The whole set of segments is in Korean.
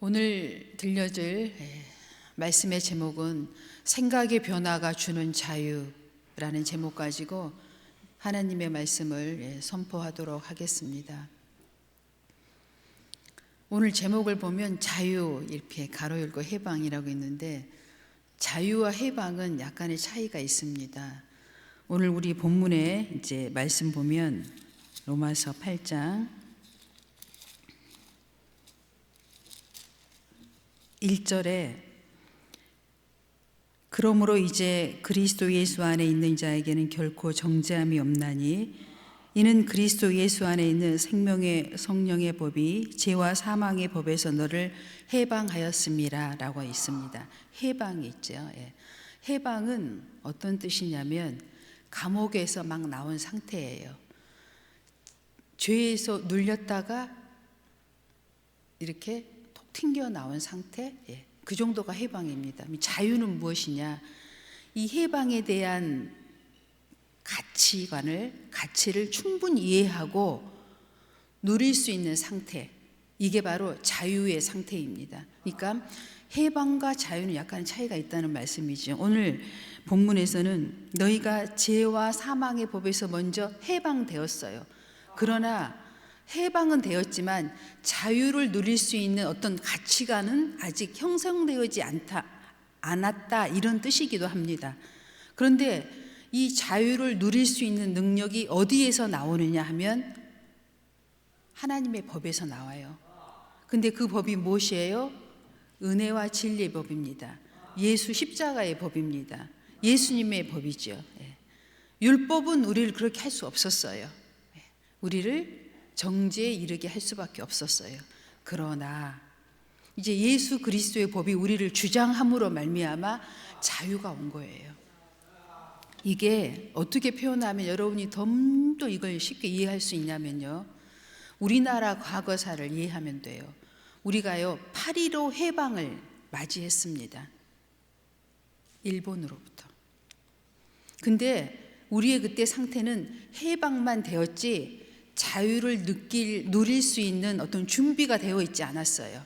오늘 들려줄 말씀의 제목은 생각의 변화가 주는 자유라는 제목 가지고 하나님의 말씀을 선포하도록 하겠습니다. 오늘 제목을 보면 자유 이렇게 가로 열고 해방이라고 있는데 자유와 해방은 약간의 차이가 있습니다. 오늘 우리 본문에 이제 말씀 보면 로마서 8장 1절에 그러므로 이제 그리스도 예수 안에 있는 자에게는 결코 정죄함이 없나니 이는 그리스도 예수 안에 있는 생명의 성령의 법이 죄와 사망의 법에서 너를 해방하였음이라 라고 있습니다. 해방이 있죠. 해방은 어떤 뜻이냐면 감옥에서 막 나온 상태예요. 죄에서 눌렸다가 이렇게 튕겨 나온 상태, 그 정도가 해방입니다. 자유는 무엇이냐? 이 해방에 대한 가치를 충분히 이해하고 누릴 수 있는 상태, 이게 바로 자유의 상태입니다. 그러니까 해방과 자유는 약간 차이가 있다는 말씀이죠. 오늘 본문에서는 너희가 죄와 사망의 법에서 먼저 해방되었어요. 그러나 해방은 되었지만 자유를 누릴 수 있는 어떤 가치관은 아직 형성되지 않았다 이런 뜻이기도 합니다. 그런데 이 자유를 누릴 수 있는 능력이 어디에서 나오느냐 하면 하나님의 법에서 나와요. 근데 그 법이 무엇이에요? 은혜와 진리의 법입니다. 예수 십자가의 법입니다. 예수님의 법이죠. 율법은 우리를 그렇게 할 수 없었어요. 우리를 정죄에 이르게 할 수밖에 없었어요. 그러나 이제 예수 그리스도의 법이 우리를 주장함으로 말미암아 자유가 온 거예요. 이게 어떻게 표현하면 여러분이 좀 더 이걸 쉽게 이해할 수 있냐면요, 우리나라 과거사를 이해하면 돼요. 우리가요 8.15 해방을 맞이했습니다. 일본으로부터. 근데 우리의 그때 상태는 해방만 되었지 자유를 누릴 수 있는 어떤 준비가 되어 있지 않았어요.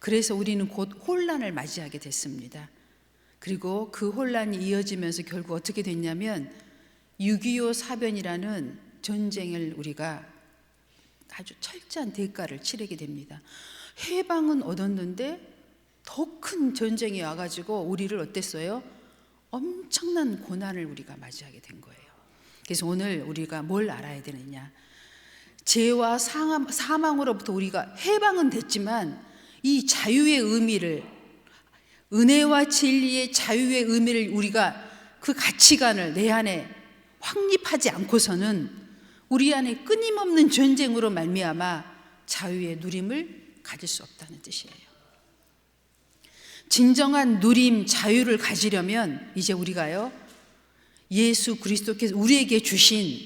그래서 우리는 곧 혼란을 맞이하게 됐습니다. 그리고 그 혼란이 이어지면서 결국 어떻게 됐냐면 6.25 사변이라는 전쟁을 우리가 아주 철저한 대가를 치르게 됩니다. 해방은 얻었는데 더 큰 전쟁이 와가지고 우리를 어땠어요? 엄청난 고난을 우리가 맞이하게 된 거예요. 그래서 오늘 우리가 뭘 알아야 되느냐? 죄와 사망으로부터 우리가 해방은 됐지만 이 자유의 의미를, 은혜와 진리의 자유의 의미를 우리가 그 가치관을 내 안에 확립하지 않고서는 우리 안에 끊임없는 전쟁으로 말미암아 자유의 누림을 가질 수 없다는 뜻이에요. 진정한 누림, 자유를 가지려면 이제 우리가요 예수 그리스도께서 우리에게 주신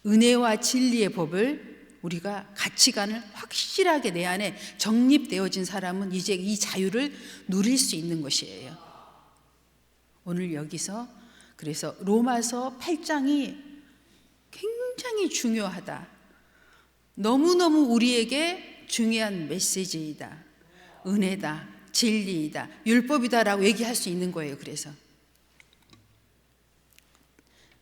은혜와 진리의 법을 우리가 가치관을 확실하게 내 안에 정립되어진 사람은 이제 이 자유를 누릴 수 있는 것이에요. 오늘 여기서 그래서 로마서 8장이 굉장히 중요하다. 너무너무 우리에게 중요한 메시지이다. 은혜다, 진리이다, 율법이다라고 얘기할 수 있는 거예요. 그래서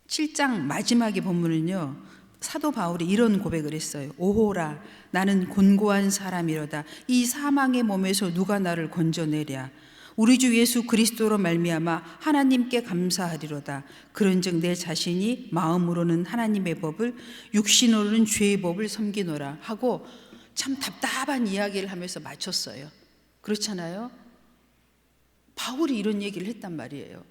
7장 마지막의 본문은요, 사도 바울이 이런 고백을 했어요. 오호라, 나는 곤고한 사람이로다. 이 사망의 몸에서 누가 나를 건져내랴. 우리 주 예수 그리스도로 말미암아 하나님께 감사하리로다. 그런즉 내 자신이 마음으로는 하나님의 법을, 육신으로는 죄의 법을 섬기노라 하고 참 답답한 이야기를 하면서 마쳤어요. 그렇잖아요? 바울이 이런 얘기를 했단 말이에요.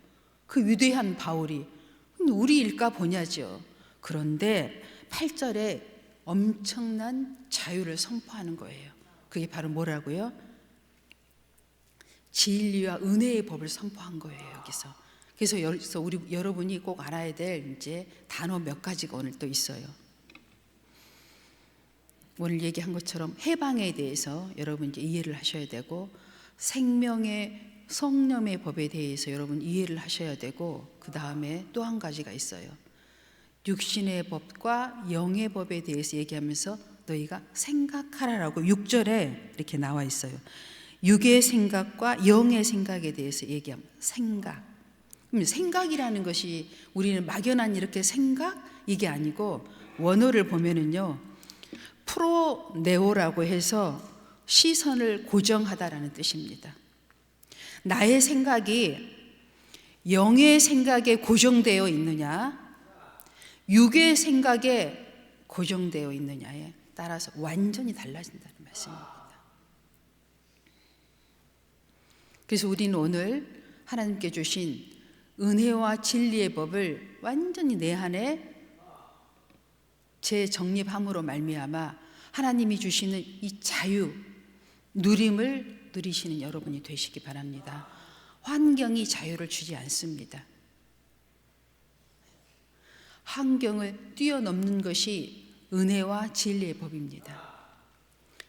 그 위대한 바울이. 우리일까 보냐죠. 그런데 8절에 엄청난 자유를 선포하는 거예요. 그게 바로 뭐라고요? 진리와 은혜의 법을 선포한 거예요. 그래서 여러분이 꼭 알아야 될 이제 단어 몇 가지가 오늘 또 있어요. 오늘 얘기한 것처럼 해방에 대해서 여러분 이제 이해를 하셔야 되고, 생명의 성령의 법에 대해서 여러분 이해를 하셔야 되고, 그 다음에 또 한 가지가 있어요. 육신의 법과 영의 법에 대해서 얘기하면서 너희가 생각하라라고 6절에 이렇게 나와 있어요. 육의 생각과 영의 생각에 대해서 얘기합니다. 생각. 그럼 생각이라는 것이 우리는 막연한 이렇게 생각? 이게 아니고 원어를 보면은요, 프로네오라고 해서 시선을 고정하다라는 뜻입니다. 나의 생각이 영의 생각에 고정되어 있느냐, 육의 생각에 고정되어 있느냐에 따라서 완전히 달라진다는 말씀입니다. 그래서 우리는 오늘 하나님께 주신 은혜와 진리의 법을 완전히 내 안에 재정립함으로 말미암아 하나님이 주시는 이 자유, 누림을 누리시는 여러분이 되시기 바랍니다. 환경이 자유를 주지 않습니다. 환경을 뛰어넘는 것이 은혜와 진리의 법입니다.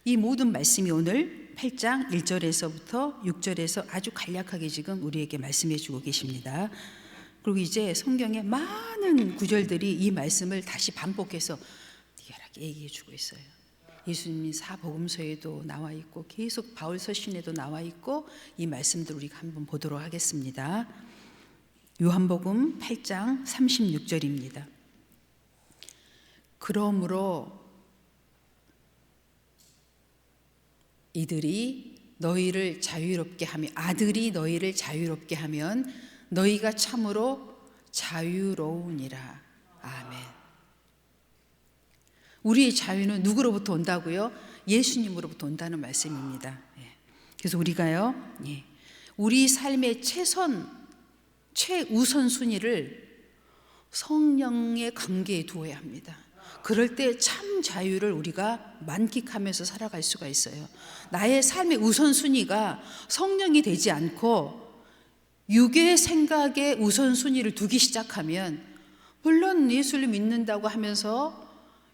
이 모든 말씀이 오늘 8장 1절에서부터 6절에서 아주 간략하게 지금 우리에게 말씀해 주고 계십니다. 그리고 이제 성경의 많은 구절들이 이 말씀을 다시 반복해서 리얼하게 얘기해 주고 있어요. 예수님이 사복음서에도 나와 있고 계속 바울 서신에도 나와 있고 이 말씀들 우리가 한번 보도록 하겠습니다. 요한복음 8장 36절입니다. 그러므로 이들이 너희를 자유롭게 하며 아들이 너희를 자유롭게 하면 너희가 참으로 자유로우니라. 아멘. 우리의 자유는 누구로부터 온다고요? 예수님으로부터 온다는 말씀입니다. 그래서 우리가요, 우리 삶의 최우선 순위를 성령의 관계에 두어야 합니다. 그럴 때 참 자유를 우리가 만끽하면서 살아갈 수가 있어요. 나의 삶의 우선순위가 성령이 되지 않고 육의 생각에 우선순위를 두기 시작하면, 물론 예수를 믿는다고 하면서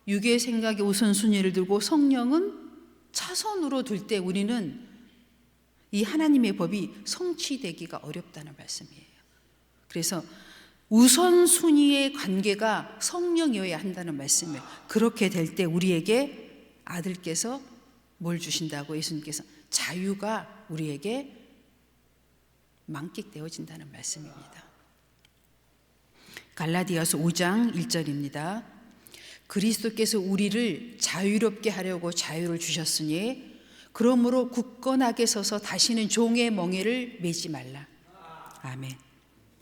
육의 생각에 우선순위를 두고 성령은 차선으로 둘 때 우리는 이 하나님의 법이 성취되기가 어렵다는 말씀이에요. 그래서 우선순위의 관계가 성령이어야 한다는 말씀이에요. 그렇게 될 때 우리에게 아들께서 뭘 주신다고? 예수님께서 자유가 우리에게 만끽되어진다는 말씀입니다. 갈라디아서 5장 1절입니다. 그리스도께서 우리를 자유롭게 하려고 자유를 주셨으니 그러므로 굳건하게 서서 다시는 종의 멍에를 매지 말라. 아멘.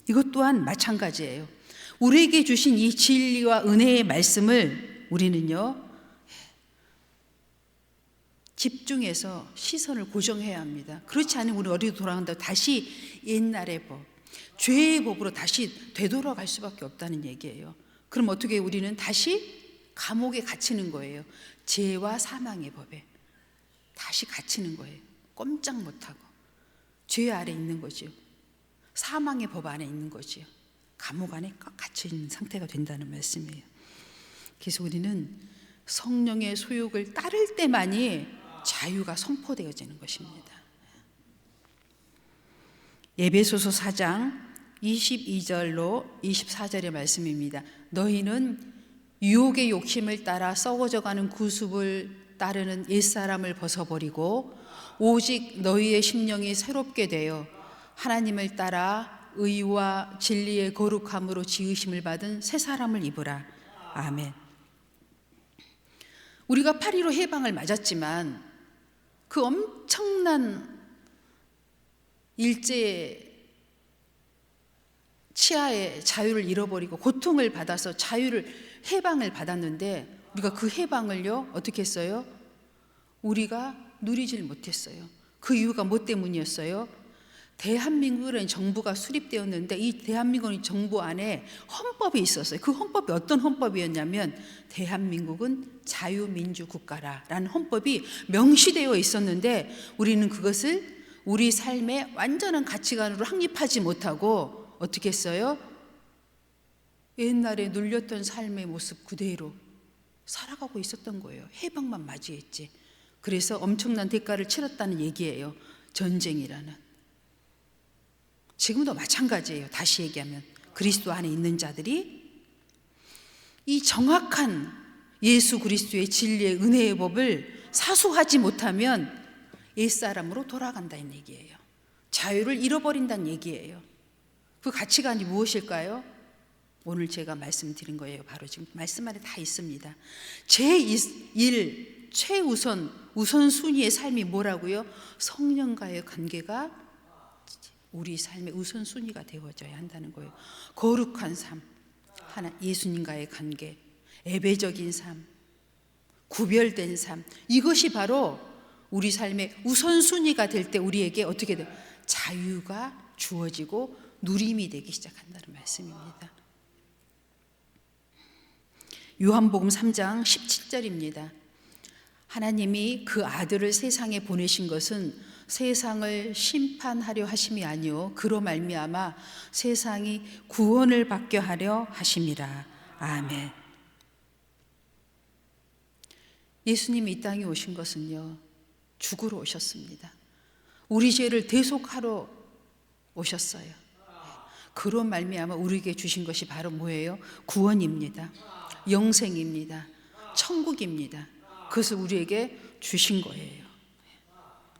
이것 또한 마찬가지예요. 우리에게 주신 이 진리와 은혜의 말씀을 우리는요, 집중해서 시선을 고정해야 합니다. 그렇지 않으면 우리 어디로 돌아간다고 다시 옛날의 법, 죄의 법으로 다시 되돌아갈 수밖에 없다는 얘기예요. 그럼 어떻게 우리는 다시 감옥에 갇히는 거예요. 죄와 사망의 법에 다시 갇히는 거예요. 꼼짝 못하고 죄 아래 있는 거죠. 사망의 법 안에 있는 거죠. 감옥 안에 갇혀 있는 상태가 된다는 말씀이에요. 그래서 우리는 성령의 소욕을 따를 때만이 자유가 선포되어지는 것입니다. 에베소서 4장 22절로 24절의 말씀입니다. 너희는 유혹의 욕심을 따라 썩어져가는 구습을 따르는 옛사람을 벗어버리고 오직 너희의 심령이 새롭게 되어 하나님을 따라 의와 진리의 거룩함으로 지으심을 받은 새 사람을 입으라. 아멘. 우리가 8.15 해방을 맞았지만 그 엄청난 일제 치하의 자유를 잃어버리고 고통을 받아서 해방을 받았는데 우리가 그 해방을요 어떻게 했어요? 우리가 누리질 못했어요. 그 이유가 뭐 때문이었어요? 대한민국이라는 정부가 수립되었는데 이 대한민국의 정부 안에 헌법이 있었어요. 그 헌법이 어떤 헌법이었냐면 대한민국은 자유민주국가라는 헌법이 명시되어 있었는데 우리는 그것을 우리 삶의 완전한 가치관으로 확립하지 못하고 어떻게 했어요? 옛날에 눌렸던 삶의 모습 그대로 살아가고 있었던 거예요. 해방만 맞이했지. 그래서 엄청난 대가를 치렀다는 얘기예요. 전쟁이라는. 지금도 마찬가지예요. 다시 얘기하면 그리스도 안에 있는 자들이 이 정확한 예수 그리스도의 진리의 은혜의 법을 사수하지 못하면 옛사람으로 돌아간다는 얘기예요. 자유를 잃어버린다는 얘기예요. 그 가치관이 무엇일까요? 오늘 제가 말씀드린 거예요. 바로 지금 말씀 안에 다 있습니다. 제1 최우선 우선순위의 삶이 뭐라고요? 성령과의 관계가 우리 삶의 우선순위가 되어져야 한다는 거예요. 거룩한 삶, 예수님과의 관계, 예배적인 삶, 구별된 삶, 이것이 바로 우리 삶의 우선순위가 될 때 우리에게 어떻게 돼요? 자유가 주어지고 누림이 되기 시작한다는 말씀입니다. 요한복음 3장 17절입니다. 하나님이 그 아들을 세상에 보내신 것은 세상을 심판하려 하심이 아니요 그로 말미암아 세상이 구원을 받게 하려 하심이라. 아멘. 예수님이 이 땅에 오신 것은요, 죽으러 오셨습니다. 우리 죄를 대속하러 오셨어요. 그로 말미암아 우리에게 주신 것이 바로 뭐예요? 구원입니다. 영생입니다. 천국입니다. 그것을 우리에게 주신 거예요.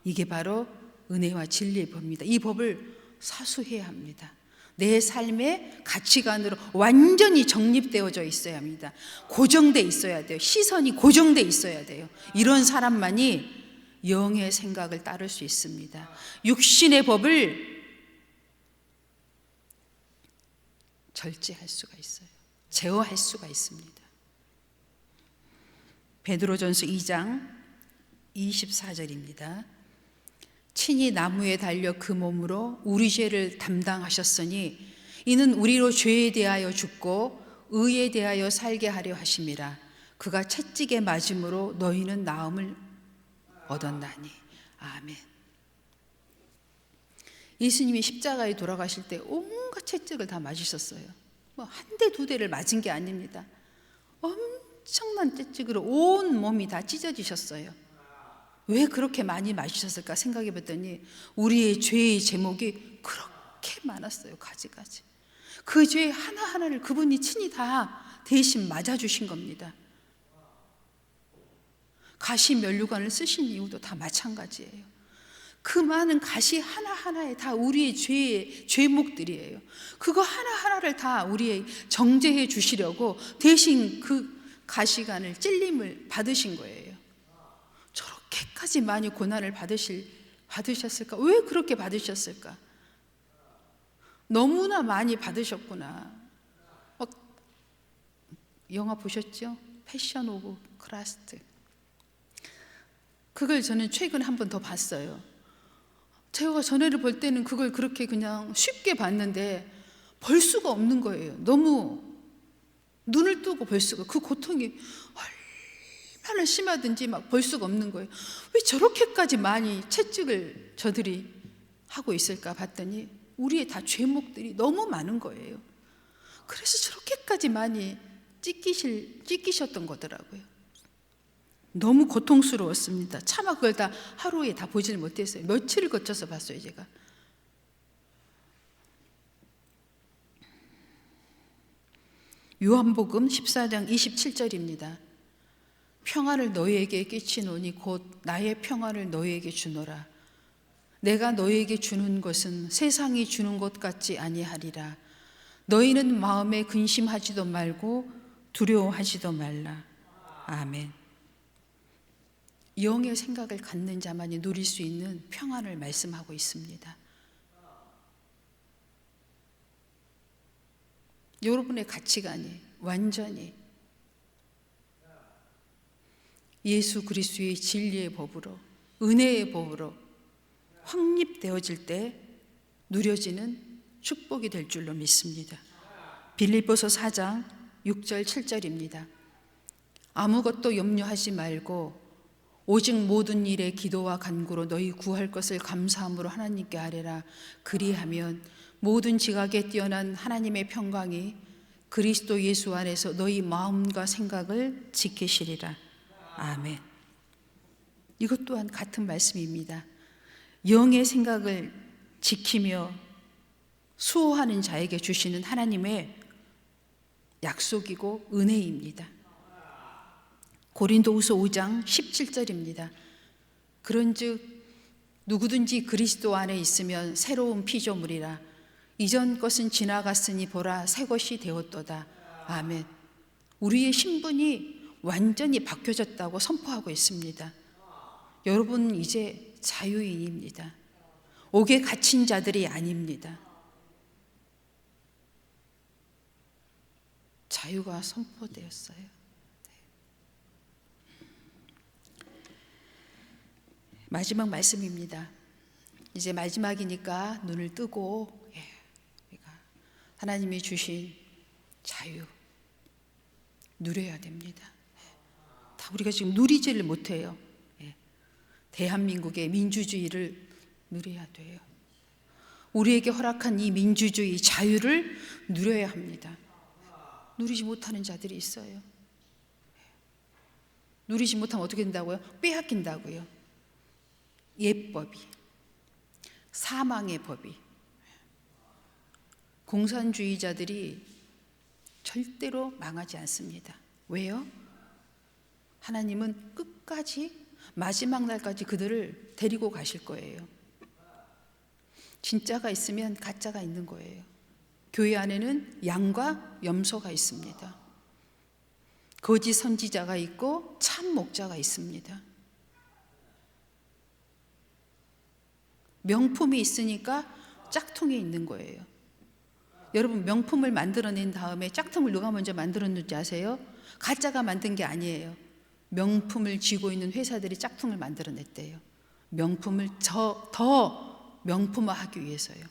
이게 바로 은혜와 진리의 법입니다. 이 법을 사수해야 합니다. 내 삶의 가치관으로 완전히 정립되어져 있어야 합니다. 고정돼 있어야 돼요. 시선이 고정돼 있어야 돼요. 이런 사람만이 영의 생각을 따를 수 있습니다. 육신의 법을 절제할 수가 있어요. 제어할 수가 있습니다. 베드로전서 2장 24절입니다. 친히 나무에 달려 그 몸으로 우리 죄를 담당하셨으니 이는 우리로 죄에 대하여 죽고 의에 대하여 살게 하려 하심이라. 그가 채찍에 맞음으로 너희는 나음을 얻었나니. 아멘. 예수님이 십자가에 돌아가실 때 온갖 채찍을 다 맞으셨어요. 뭐 한 대, 두 대를 맞은 게 아닙니다. 엄청난 채찍으로 온 몸이 다 찢어지셨어요. 왜 그렇게 많이 맞으셨을까 생각해 봤더니 우리의 죄의 제목이 그렇게 많았어요. 가지가지. 그 죄 하나하나를 그분이 친히 다 대신 맞아주신 겁니다. 가시 면류관을 쓰신 이유도 다 마찬가지예요. 그 많은 가시 하나하나에 다 우리의 죄의 죄목들이에요. 그거 하나하나를 다 우리의 정죄해 주시려고 대신 그 가시관을 찔림을 받으신 거예요. 저렇게까지 많이 고난을 받으셨을까? 왜 그렇게 받으셨을까? 너무나 많이 받으셨구나. 영화 보셨죠? 패션 오브 크라스트. 그걸 저는 최근에 한 번 더 봤어요. 제가 전에를 볼 때는 그걸 그렇게 그냥 쉽게 봤는데 볼 수가 없는 거예요. 너무 눈을 뜨고 볼 수가, 그 고통이 얼마나 심하든지 막 볼 수가 없는 거예요. 왜 저렇게까지 많이 채찍을 저들이 하고 있을까 봤더니 우리의 다 죄목들이 너무 많은 거예요. 그래서 저렇게까지 많이 찢기셨던 거더라고요. 너무 고통스러웠습니다. 차마 그걸 다 하루에 다 보지를 못했어요. 며칠을 거쳐서 봤어요, 제가. 요한복음 14장 27절입니다. 평안을 너희에게 끼치노니 곧 나의 평안을 너희에게 주노라. 내가 너희에게 주는 것은 세상이 주는 것 같지 아니하리라. 너희는 마음에 근심하지도 말고 두려워하지도 말라. 아멘. 영의 생각을 갖는 자만이 누릴 수 있는 평안을 말씀하고 있습니다. 여러분의 가치관이 완전히 예수 그리스도의 진리의 법으로, 은혜의 법으로 확립되어질 때 누려지는 축복이 될 줄로 믿습니다. 빌립보서 4장 6절 7절입니다. 아무것도 염려하지 말고 오직 모든 일에 기도와 간구로 너희 구할 것을 감사함으로 하나님께 아뢰라. 그리하면 모든 지각에 뛰어난 하나님의 평강이 그리스도 예수 안에서 너희 마음과 생각을 지키시리라. 아멘. 이것 또한 같은 말씀입니다. 영의 생각을 지키며 수호하는 자에게 주시는 하나님의 약속이고 은혜입니다. 고린도후서 5장 17절입니다. 그런즉 누구든지 그리스도 안에 있으면 새로운 피조물이라. 이전 것은 지나갔으니 보라 새 것이 되었도다. 아멘. 우리의 신분이 완전히 바뀌어졌다고 선포하고 있습니다. 여러분 이제 자유인입니다. 옥에 갇힌 자들이 아닙니다. 자유가 선포되었어요. 마지막 말씀입니다. 이제 마지막이니까 눈을 뜨고 우리가 하나님이 주신 자유 누려야 됩니다. 다 우리가 지금 누리지를 못해요. 대한민국의 민주주의를 누려야 돼요. 우리에게 허락한 이 민주주의 자유를 누려야 합니다. 누리지 못하는 자들이 있어요. 누리지 못하면 어떻게 된다고요? 빼앗긴다고요. 예법이, 사망의 법이. 공산주의자들이 절대로 망하지 않습니다. 왜요? 하나님은 끝까지 마지막 날까지 그들을 데리고 가실 거예요. 진짜가 있으면 가짜가 있는 거예요. 교회 안에는 양과 염소가 있습니다. 거짓 선지자가 있고 참 목자가 있습니다. 명품이 있으니까 짝퉁이 있는 거예요. 여러분 명품을 만들어낸 다음에 짝퉁을 누가 먼저 만들었는지 아세요? 가짜가 만든 게 아니에요. 명품을 쥐고 있는 회사들이 짝퉁을 만들어냈대요. 명품을 더 명품화하기 위해서요.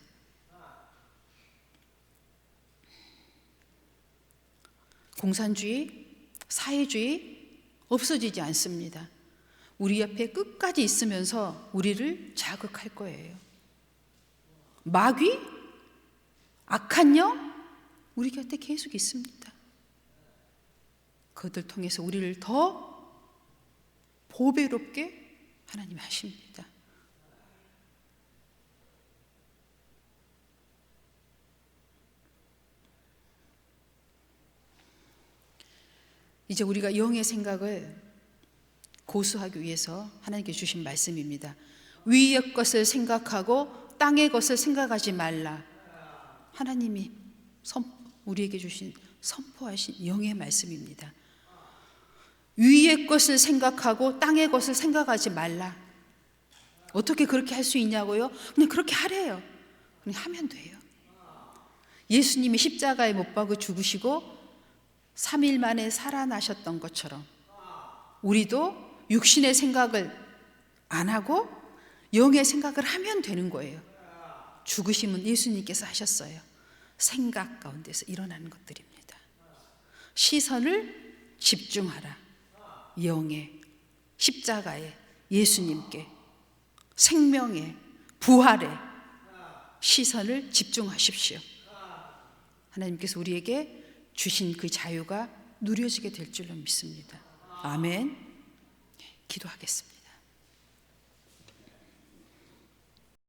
공산주의, 사회주의 없어지지 않습니다. 우리 옆에 끝까지 있으면서 우리를 자극할 거예요. 마귀, 악한 영 우리 곁에 계속 있습니다. 그들 통해서 우리를 더 보배롭게 하나님이 하십니다. 이제 우리가 영의 생각을 고수하기 위해서 하나님께 주신 말씀입니다. 위의 것을 생각하고 땅의 것을 생각하지 말라. 하나님이 우리에게 주신 선포하신 영의 말씀입니다. 위의 것을 생각하고 땅의 것을 생각하지 말라. 어떻게 그렇게 할 수 있냐고요? 그냥 그렇게 하래요. 그냥 하면 돼요. 예수님이 십자가에 못 박아 죽으시고 3일 만에 살아나셨던 것처럼 우리도 육신의 생각을 안 하고 영의 생각을 하면 되는 거예요. 죽으심은 예수님께서 하셨어요. 생각 가운데서 일어나는 것들입니다. 시선을 집중하라. 영에, 십자가에, 예수님께, 생명에, 부활에 시선을 집중하십시오. 하나님께서 우리에게 주신 그 자유가 누려지게 될 줄로 믿습니다. 아멘. 기도하겠습니다.